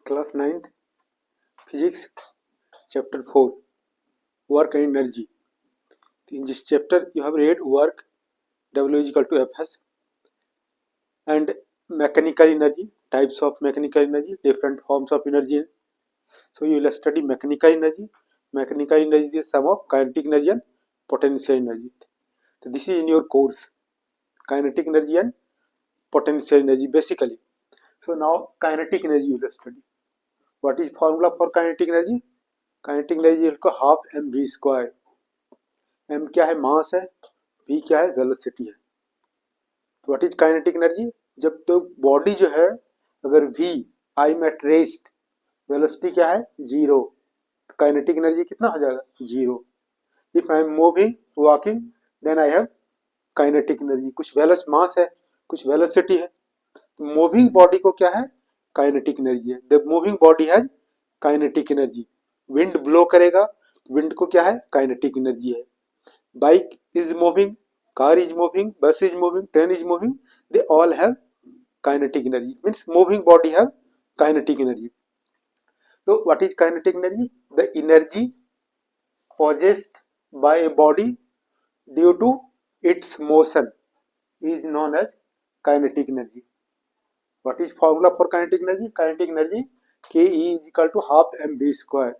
Class 9th Physics Chapter 4 Work and Energy. In this chapter you have read work W is equal to Fs and mechanical energy, types of mechanical energy, different forms of energy. So you will study mechanical energy. Mechanical energy is the sum of kinetic energy and potential energy. So this is in your course, kinetic energy and potential energy basically. So now kinetic energy you will study. What is formula for kinetic energy? Kinetic energy इसको half M we square. M क्या है? मास है. We क्या है? Velocity है. तो what is kinetic energy? जब तो बॉडी जो है अगर we I am at rest, velocity क्या है? जीरो, तो काइनेटिक एनर्जी कितना हो जाएगा? Zero. If I am moving walking then I have kinetic energy. कुछ वेलोस मास है, कुछ वेलोसिटी है. मूविंग बॉडी को क्या है? काइनेटिक एनर्जी है. The moving body has kinetic energy. Wind blow करेगा, विंड को क्या है? काइनेटिक एनर्जी है. Bike is moving, car is moving, bus is moving, train is moving, they all have kinetic energy. Means moving body have kinetic energy. तो what is kinetic energy? The energy possessed by a body due to its motion is known as kinetic energy. What is formula for kinetic energy? Kinetic energy Ke is equal to half mv square.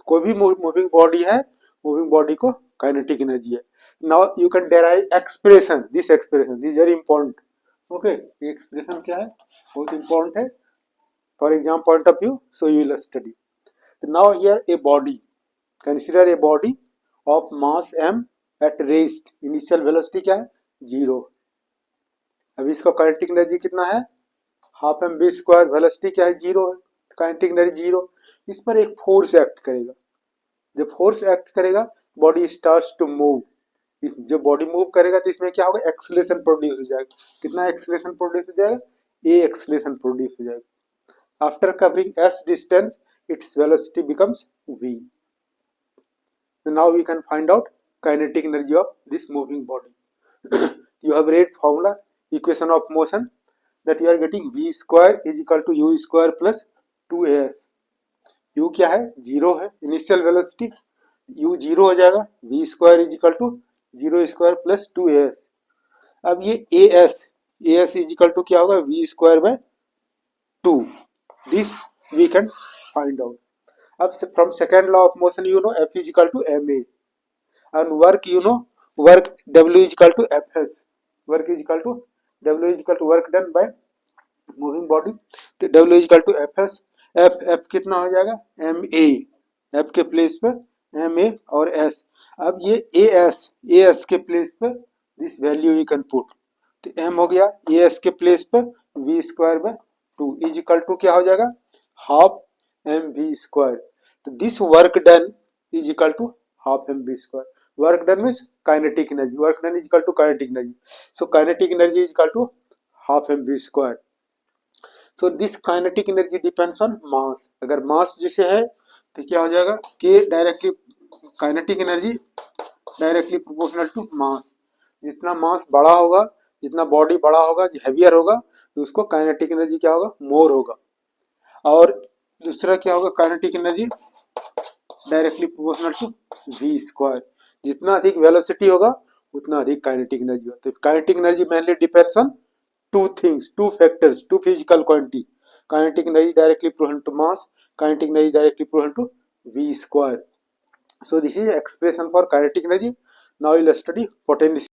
कोई भी moving body है, moving body को kinetic energy है. Now you can derive expression. This is very important. Okay, ये expression क्या है? बहुत important है for exam point of view. So you will study. Now here a body, consider a body of mass m at rest. Initial velocity क्या है? Zero. अभी इसका kinetic energy कितना है? Half M we square. Velocity क्या है? Zero है. Kinetic energy zero. इस पर एक फोर्स एक्ट करेगा. जब फोर्स एक्ट करेगा बॉडी स्टार्ट्स टू मूव. जब बॉडी मूव करेगा तो इसमें क्या होगा? एक्सेलरेशन प्रोड्यूस हो जाएगा. कितना एक्सेलरेशन प्रोड्यूस हो जाएगा? ए एक्सेलरेशन प्रोड्यूस हो जाएगा. After covering s distance its velocity becomes v. Now we can find out kinetic energy of this moving body. You have read formula, equation of motion, that you are getting v square is equal to u square plus 2as. u क्या है? Zero है. Initial velocity u zero हो जाएगा. v square is equal to zero square plus 2as. अब ये as is equal to क्या होगा? v square by 2. This we can find out. अब from second law of motion you know f is equal to ma and work you know work w is equal to fs. work is equal to W is equal to work done by moving body. तो W is equal to Fs. F कितना हो जाएगा? ma. F के place पे ma और s. अब ये as के प्लेस पे this value we can put. तो m हो गया as के प्लेस पे v square by 2 is equal to क्या हो जाएगा? Half M we square. तो this work done is equal to half M we square. Work done means kinetic energy. Work done is equal to kinetic energy. So kinetic energy is equal to half mv square. So this kinetic energy depends on mass. अगर mass जैसे है तो क्या हो जाएगा? K directly kinetic energy directly proportional to mass. जितना mass बड़ा होगा, जितना बॉडी बड़ा होगा, हेवियर होगा, तो उसको kinetic energy क्या होगा? मोर होगा. और दूसरा क्या होगा? kinetic energy directly proportional to v square. जितना अधिक वेलोसिटी होगा उतना अधिक काइनेटिक एनर्जी होता है. Kinetic energy mainly depends on two things, two factors, two physical quantity. Kinetic energy directly proportional to mass, kinetic energy directly proportional to v square. So this is expression for kinetic energy. Now we will study potential.